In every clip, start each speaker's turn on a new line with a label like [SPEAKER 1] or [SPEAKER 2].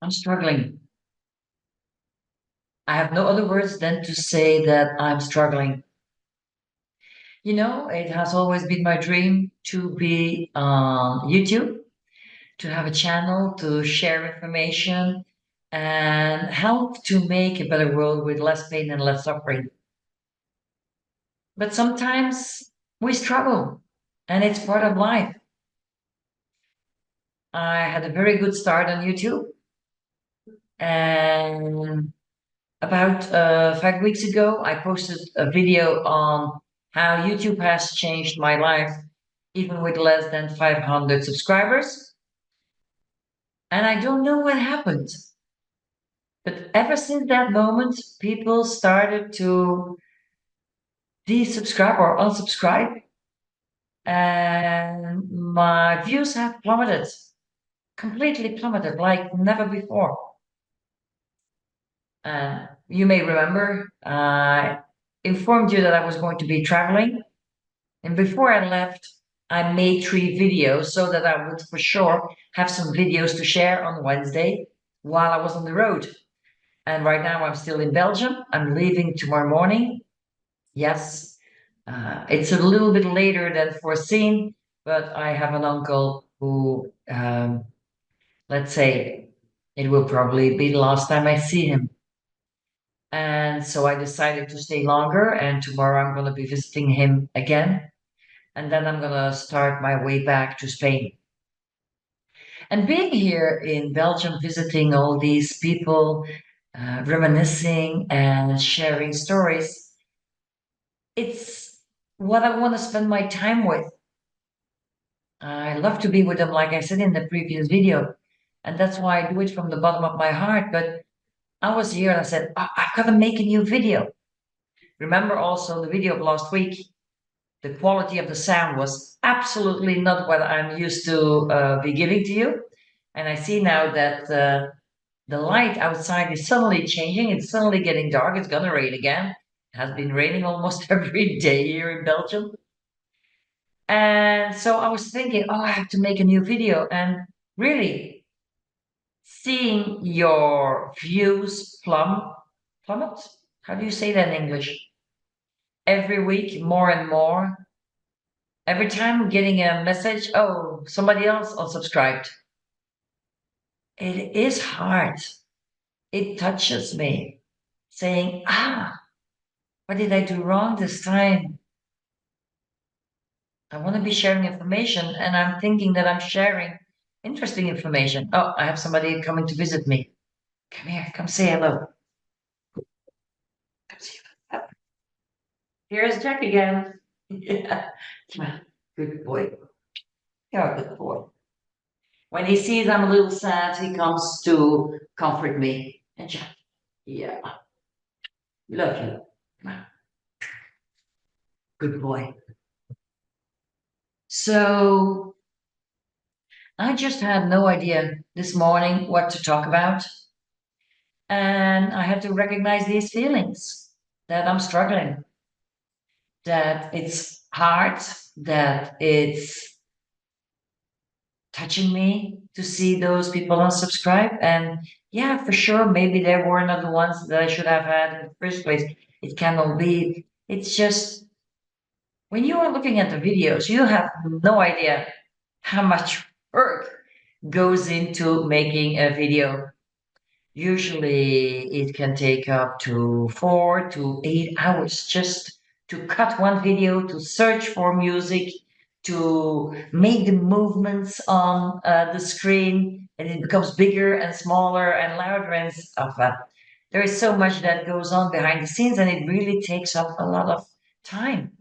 [SPEAKER 1] I'm struggling. I have no other words than to say that I'm struggling. It has always been my dream to be on YouTube, to have a channel to share information and help to make a better world with less pain and less suffering. But sometimes we struggle, and it's part of life. I had a very good start on YouTube, and about 5 weeks ago, I posted a video on how YouTube has changed my life, even with less than 500 subscribers. And I don't know what happened. But ever since that moment, people started to desubscribe or unsubscribe, and my views have plummeted, completely plummeted, like never before. You may remember I informed you that I was going to be traveling. And before I left, I made 3 videos so that I would for sure have some videos to share on Wednesday while I was on the road. And right now I'm still in Belgium. I'm leaving tomorrow morning. Yes, it's a little bit later than foreseen, but I have an uncle who, let's say, it will probably be the last time I see him. And so I decided to stay longer, and tomorrow I'm going to be visiting him again. And then I'm going to start my way back to Spain. And being here in Belgium, visiting all these people, reminiscing and sharing stories, it's what I want to spend my time with. I love to be with them, like I said in the previous video. And that's why I do it from the bottom of my heart. But I was here and I said, I've got to make a new video. Remember also the video of last week? The quality of the sound was absolutely not what I'm used to be giving to you. And I see now that the light outside is suddenly changing. It's suddenly getting dark. It's going to rain again. It has been raining almost every day here in Belgium. And so I was thinking, oh, I have to make a new video. And really, seeing your views plummet. How do you say that in English? Every week, more and more. Every time getting a message, oh, somebody else unsubscribed. It is hard. It touches me, saying, what did I do wrong this time? I want to be sharing information, and I'm thinking that I'm sharing interesting information. Oh, I have somebody coming to visit me. Come here, come say hello. Come say hello. Here's Jack again. Yeah. Good boy. You're a good boy. When he sees I'm a little sad, he comes to comfort me. And Jack, yeah, love you. Come on. Good boy. So I just had no idea this morning what to talk about. And I had to recognize these feelings that I'm struggling, that it's hard, that it's touching me to see those people unsubscribe. And yeah, for sure, maybe they were not the ones that I should have had in the first place. It cannot be. It's just when you are looking at the videos, you have no idea how much work goes into making a video. Usually it can take up to 4 to 8 hours just to cut one video, to search for music, to make the movements on the screen, and it becomes bigger and smaller and louder and stuff. There is so much that goes on behind the scenes, and it really takes up a lot of time.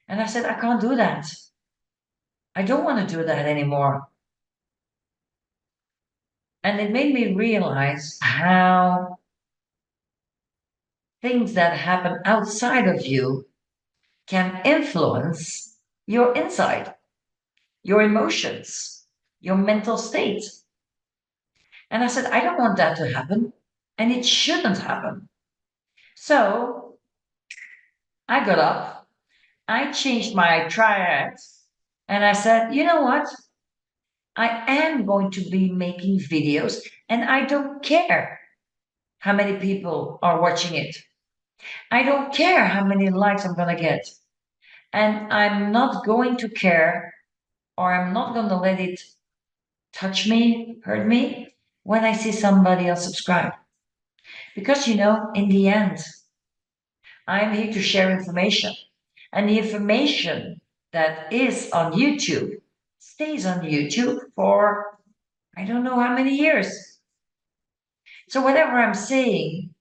[SPEAKER 1] And I said, I can't do that. I don't want to do that anymore. And it made me realize how things that happen outside of you can influence your inside, your emotions, your mental state. And I said, I don't want that to happen, and it shouldn't happen. So I got up, I changed my triad, and I said, you know what? I am going to be making videos, and I don't care how many people are watching it. I don't care how many likes I'm going to get. And I'm not going to care, or I'm not going to let it touch me, hurt me, when I see somebody else subscribe. Because, in the end, I'm here to share information. And the information that is on YouTube stays on YouTube for I don't know how many years. So whatever I'm saying,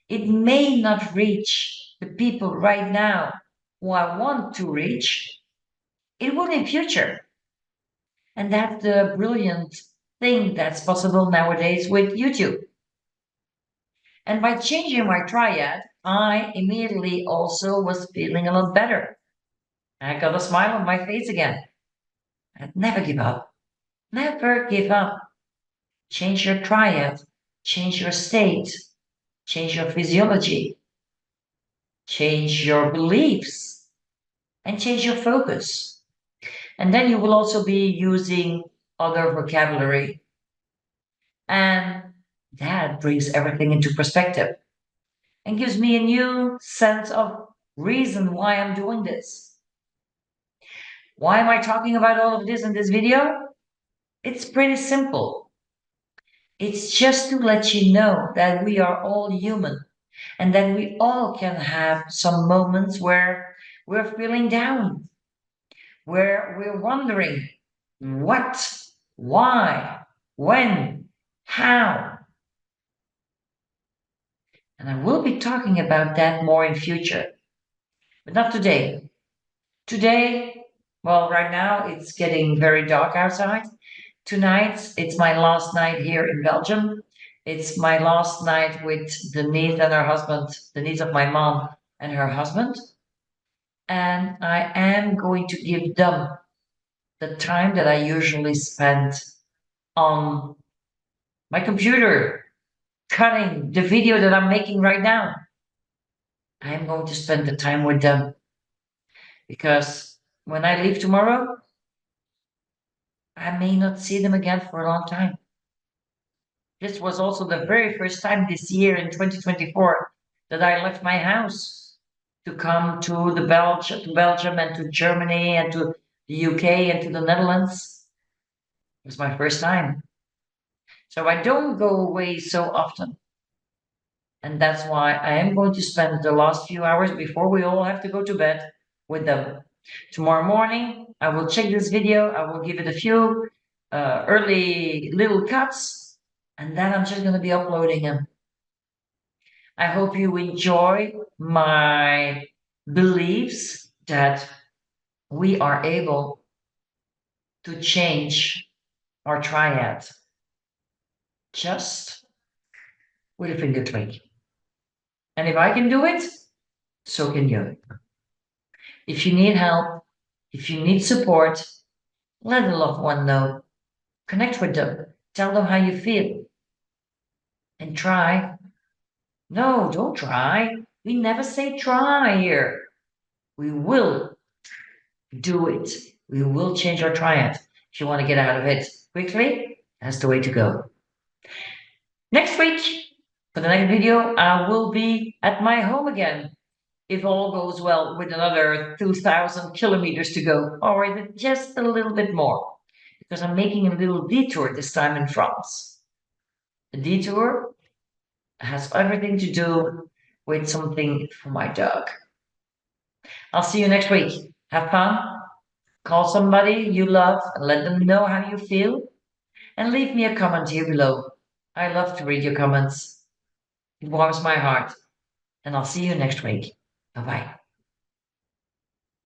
[SPEAKER 1] it may not reach the people right now who I want to reach. It will in future. And that's the brilliant thing that's possible nowadays with YouTube. And by changing my triad, I immediately also was feeling a lot better. I got a smile on my face again. And never give up. Never give up. Change your triad. Change your state. Change your physiology. Change your beliefs. And change your focus. And then you will also be using other vocabulary. And that brings everything into perspective and gives me a new sense of reason why I'm doing this. Why am I talking about all of this in this video? It's pretty simple. It's just to let you know that we are all human and that we all can have some moments where we're feeling down, where we're wondering what, why, when, how. And I will be talking about that more in future, but not today. Today, well, right now it's getting very dark outside. Tonight, it's my last night here in Belgium. It's my last night with Denise and her husband, the niece of my mom and her husband. And I am going to give them the time that I usually spend on my computer, cutting the video that I'm making right now. I am going to spend the time with them because when I leave tomorrow, I may not see them again for a long time. This was also the very first time this year in 2024 that I left my house to come to Belgium and to Germany and to the UK and to the Netherlands. It was my first time. So I don't go away so often. And that's why I am going to spend the last few hours before we all have to go to bed with them. Tomorrow morning, I will check this video. I will give it a few early little cuts, and then I'm just going to be uploading them. I hope you enjoy my beliefs that we are able to change our triad just with a finger tweak. And if I can do it, so can you. If you need help, if you need support, let a loved one know. Connect with them. Tell them how you feel. And try. No, don't try. We never say try here. We will do it. We will change our triad. If you want to get out of it quickly, that's the way to go. Next week, for the next video, I will be at my home again. If all goes well, with another 2,000 kilometers to go, or just a little bit more, because I'm making a little detour this time in France. The detour has everything to do with something for my dog. I'll see you next week. Have fun. Call somebody you love and let them know how you feel. And leave me a comment here below. I love to read your comments. It warms my heart. And I'll see you next week. Bye-bye.